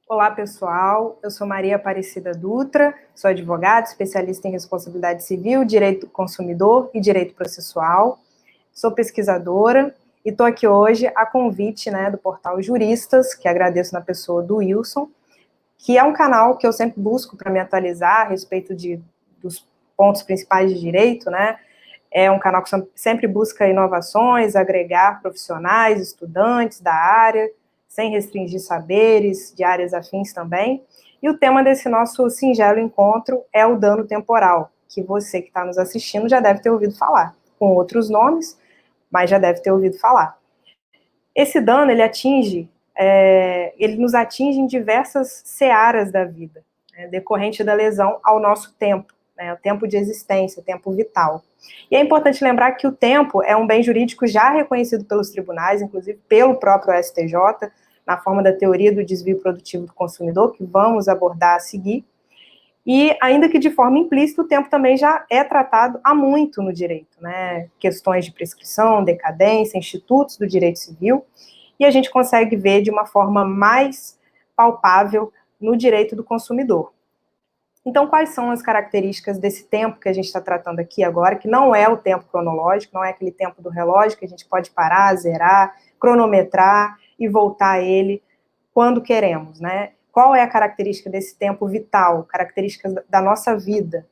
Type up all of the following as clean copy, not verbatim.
Olá, pessoal. Eu sou Maria Aparecida Dutra, sou advogada, especialista em responsabilidade civil, direito do consumidor e direito processual. Sou pesquisadora e estou aqui hoje a convite, do portal Juristas, que agradeço na pessoa do Wilson, que é um canal que eu sempre busco para me atualizar a respeito dos pontos principais de direito, né? É um canal que sempre busca inovações, agregar profissionais, estudantes da área, sem restringir saberes de áreas afins também. E o tema desse nosso singelo encontro é o dano temporal, que você que está nos assistindo já deve ter ouvido falar, com outros nomes, mas já deve ter ouvido falar. Esse dano, ele nos atinge em diversas searas da vida, decorrente da lesão ao nosso tempo, o tempo de existência, o tempo vital. E é importante lembrar que o tempo é um bem jurídico já reconhecido pelos tribunais, inclusive pelo próprio STJ, na forma da teoria do desvio produtivo do consumidor, que vamos abordar a seguir. E, ainda que de forma implícita, o tempo também já é tratado há muito no direito, questões de prescrição, decadência, institutos do direito civil, e a gente consegue ver de uma forma mais palpável no direito do consumidor. Então, quais são as características desse tempo que a gente está tratando aqui agora, que não é o tempo cronológico, não é aquele tempo do relógio que a gente pode parar, zerar, cronometrar e voltar a ele quando queremos, Qual é a característica desse tempo vital, características da nossa vida,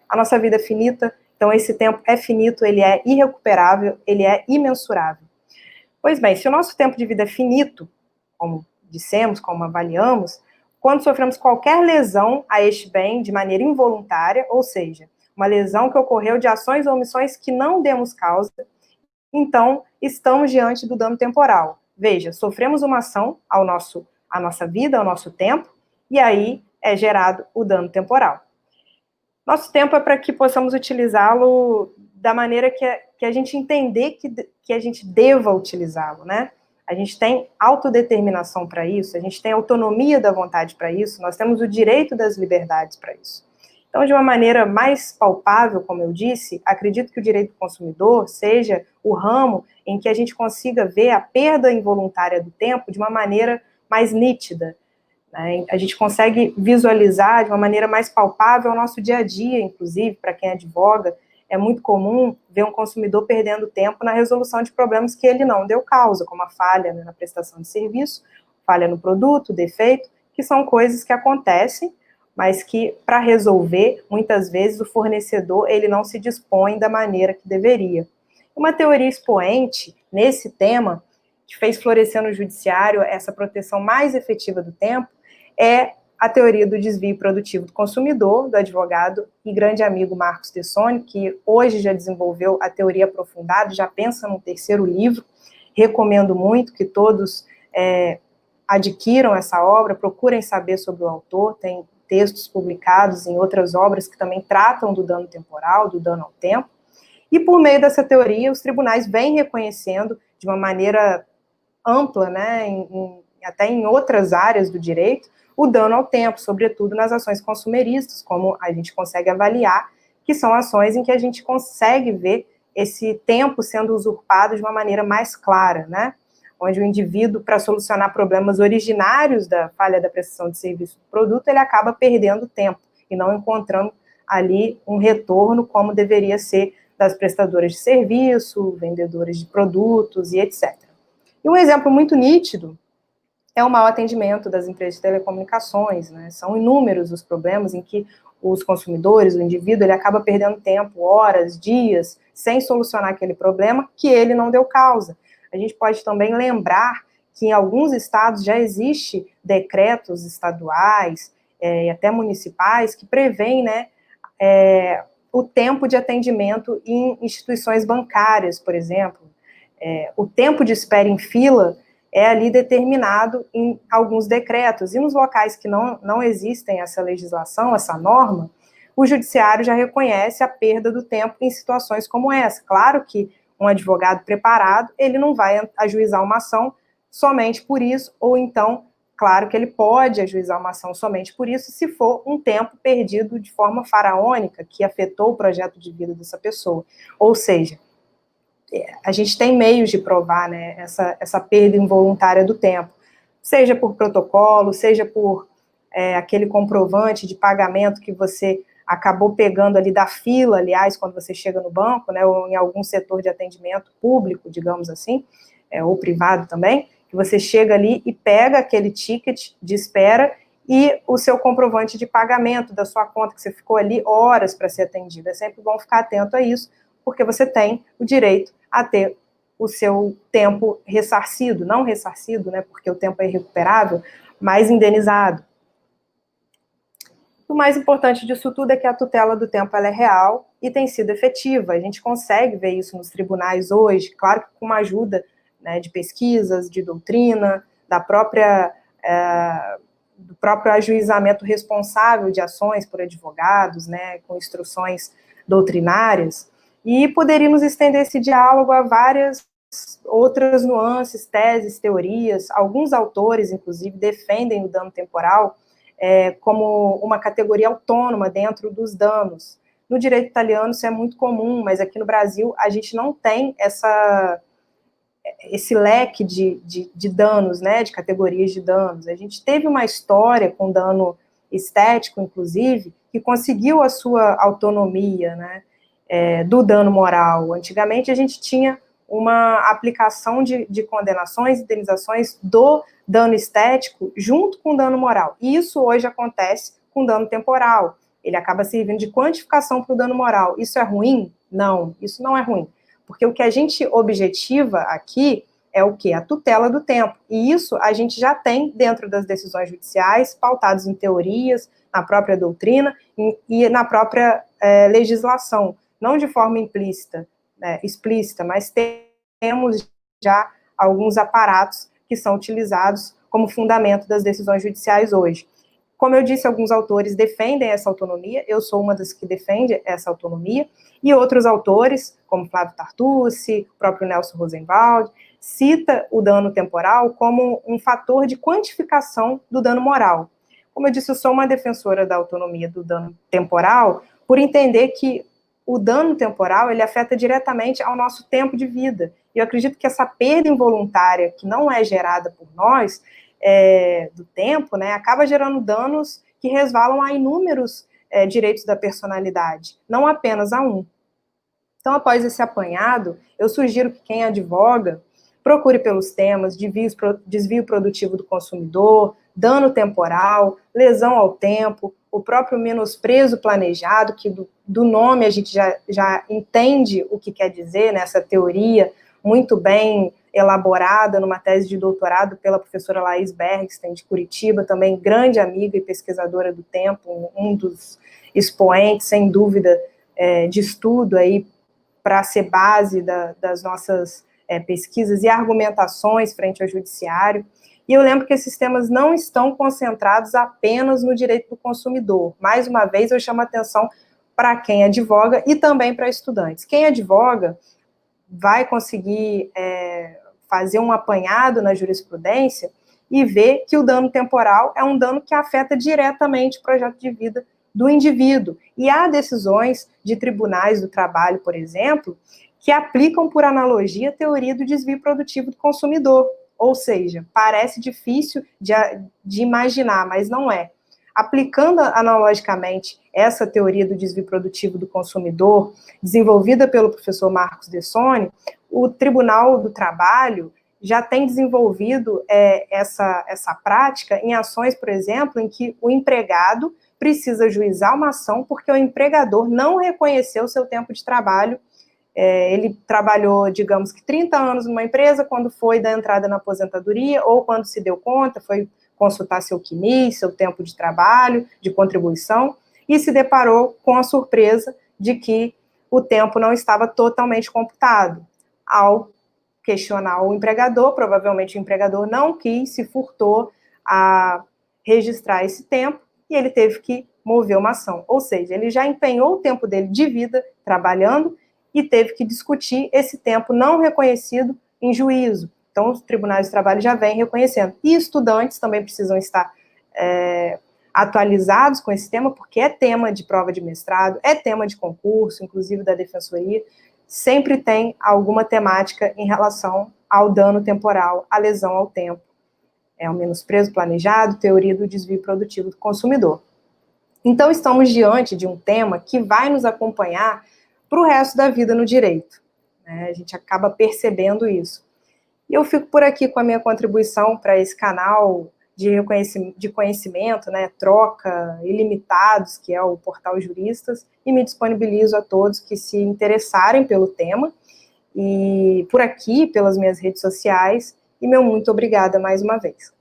A nossa vida é finita, então esse tempo é finito, ele é irrecuperável, ele é imensurável. Pois bem, se o nosso tempo de vida é finito, como dissemos, como avaliamos, quando sofremos qualquer lesão a este bem de maneira involuntária, ou seja, uma lesão que ocorreu de ações ou omissões que não demos causa, então estamos diante do dano temporal. Veja, sofremos uma ação à nossa vida, ao nosso tempo, e aí é gerado o dano temporal. Nosso tempo é para que possamos utilizá-lo da maneira que a gente entender que a gente deva utilizá-lo, A gente tem autodeterminação para isso, a gente tem autonomia da vontade para isso, nós temos o direito das liberdades para isso. Então, de uma maneira mais palpável, como eu disse, acredito que o direito do consumidor seja o ramo em que a gente consiga ver a perda involuntária do tempo de uma maneira mais nítida, A gente consegue visualizar de uma maneira mais palpável o nosso dia a dia, inclusive, para quem advoga, é muito comum ver um consumidor perdendo tempo na resolução de problemas que ele não deu causa, como a falha na prestação de serviço, falha no produto, defeito, que são coisas que acontecem, mas que, para resolver, muitas vezes o fornecedor ele não se dispõe da maneira que deveria. Uma teoria expoente nesse tema, que fez florescer no judiciário essa proteção mais efetiva do tempo, é a teoria do desvio produtivo do consumidor, do advogado e grande amigo Marcos Tessoni, que hoje já desenvolveu a teoria aprofundada, já pensa num terceiro livro. Recomendo muito que todos adquiram essa obra, procurem saber sobre o autor, tem textos publicados em outras obras que também tratam do dano temporal, do dano ao tempo, e por meio dessa teoria, os tribunais vêm reconhecendo de uma maneira ampla, até em outras áreas do direito, o dano ao tempo, sobretudo nas ações consumeristas, como a gente consegue avaliar, que são ações em que a gente consegue ver esse tempo sendo usurpado de uma maneira mais clara, Onde o indivíduo, para solucionar problemas originários da falha da prestação de serviço do produto, ele acaba perdendo tempo e não encontrando ali um retorno como deveria ser das prestadoras de serviço, vendedoras de produtos e etc. E um exemplo muito nítido é o mau atendimento das empresas de telecomunicações, São inúmeros os problemas em que os consumidores, o indivíduo, ele acaba perdendo tempo, horas, dias, sem solucionar aquele problema que ele não deu causa. A gente pode também lembrar que em alguns estados já existe decretos estaduais e até municipais que prevêem, o tempo de atendimento em instituições bancárias, por exemplo. O tempo de espera em fila é ali determinado em alguns decretos, e nos locais que não existem essa legislação, essa norma, o judiciário já reconhece a perda do tempo em situações como essa. Claro que um advogado preparado, ele não vai ajuizar uma ação somente por isso, ou então, claro que ele pode ajuizar uma ação somente por isso, se for um tempo perdido de forma faraônica, que afetou o projeto de vida dessa pessoa. Ou seja, a gente tem meios de provar essa perda involuntária do tempo. seja por protocolo, seja por aquele comprovante de pagamento que você acabou pegando ali da fila, aliás, quando você chega no banco, né, ou em algum setor de atendimento público, digamos assim, ou privado também, que você chega ali e pega aquele ticket de espera e o seu comprovante de pagamento da sua conta, que você ficou ali horas para ser atendido. É sempre bom ficar atento a isso, porque você tem o direito a ter o seu tempo ressarcido, não ressarcido, né, porque o tempo é irrecuperável, mas indenizado. O mais importante disso tudo é que a tutela do tempo ela é real e tem sido efetiva. A gente consegue ver isso nos tribunais hoje, claro que com uma ajuda, né, de pesquisas, de doutrina, do próprio ajuizamento responsável de ações por advogados, né, com instruções doutrinárias, e poderíamos estender esse diálogo a várias outras nuances, teses, teorias. Alguns autores, inclusive, defendem o dano temporal como uma categoria autônoma dentro dos danos. No direito italiano isso é muito comum, mas aqui no Brasil a gente não tem esse leque de danos, né, de categorias de danos. A gente teve uma história com dano estético, inclusive, que conseguiu a sua autonomia, né, do dano moral. Antigamente a gente tinha uma aplicação de condenações, indenizações do dano estético junto com o dano moral. E isso hoje acontece com dano temporal. Ele acaba servindo de quantificação para o dano moral. Isso é ruim? Não, isso não é ruim. Porque o que a gente objetiva aqui é o quê? A tutela do tempo. E isso a gente já tem dentro das decisões judiciais, pautados em teorias, na própria doutrina e na própria legislação. Não de forma explícita, mas temos já alguns aparatos que são utilizados como fundamento das decisões judiciais hoje. Como eu disse, alguns autores defendem essa autonomia, eu sou uma das que defende essa autonomia, e outros autores, como Flávio Tartucci, o próprio Nelson Rosenwald, cita o dano temporal como um fator de quantificação do dano moral. Como eu disse, eu sou uma defensora da autonomia do dano temporal, por entender que o dano temporal, ele afeta diretamente ao nosso tempo de vida. E eu acredito que essa perda involuntária, que não é gerada por nós, do tempo, né, acaba gerando danos que resvalam a inúmeros direitos da personalidade, não apenas a um. Então, após esse apanhado, eu sugiro que quem advoga procure pelos temas desvio produtivo do consumidor, dano temporal, lesão ao tempo, o próprio menosprezo planejado, que do nome a gente já entende o que quer dizer, nessa teoria muito bem elaborada numa tese de doutorado pela professora Laís Bergsten, de Curitiba, também grande amiga e pesquisadora do tempo, um dos expoentes, sem dúvida, de estudo aí para ser base das nossas pesquisas e argumentações frente ao judiciário. E eu lembro que esses temas não estão concentrados apenas no direito do consumidor. Mais uma vez, eu chamo a atenção para quem advoga e também para estudantes. Quem advoga vai conseguir fazer um apanhado na jurisprudência e ver que o dano temporal é um dano que afeta diretamente o projeto de vida do indivíduo. E há decisões de tribunais do trabalho, por exemplo, que aplicam por analogia a teoria do desvio produtivo do consumidor. Ou seja, parece difícil de imaginar, mas não é. Aplicando analogicamente essa teoria do desvio produtivo do consumidor, desenvolvida pelo professor Marcos Dessoni, o Tribunal do Trabalho já tem desenvolvido essa prática em ações, por exemplo, em que o empregado precisa juizar uma ação porque o empregador não reconheceu o seu tempo de trabalho. Ele trabalhou, digamos que 30 anos numa empresa, quando foi da entrada na aposentadoria, ou quando se deu conta, foi consultar seu CNIS, seu tempo de trabalho, de contribuição, e se deparou com a surpresa de que o tempo não estava totalmente computado. Ao questionar o empregador, provavelmente o empregador não quis, se furtou a registrar esse tempo, e ele teve que mover uma ação. Ou seja, ele já empenhou o tempo dele de vida trabalhando e teve que discutir esse tempo não reconhecido em juízo. Então, os tribunais de trabalho já vêm reconhecendo. E estudantes também precisam estar atualizados com esse tema, porque é tema de prova de mestrado, é tema de concurso, inclusive da defensoria. Sempre tem alguma temática em relação ao dano temporal, à lesão ao tempo. É o menosprezo planejado, teoria do desvio produtivo do consumidor. Então, estamos diante de um tema que vai nos acompanhar para o resto da vida no direito, né? A gente acaba percebendo isso. E eu fico por aqui com a minha contribuição para esse canal de conhecimento, né, troca ilimitados, que é o Portal Juristas, e me disponibilizo a todos que se interessarem pelo tema, e por aqui, pelas minhas redes sociais, e meu muito obrigada mais uma vez.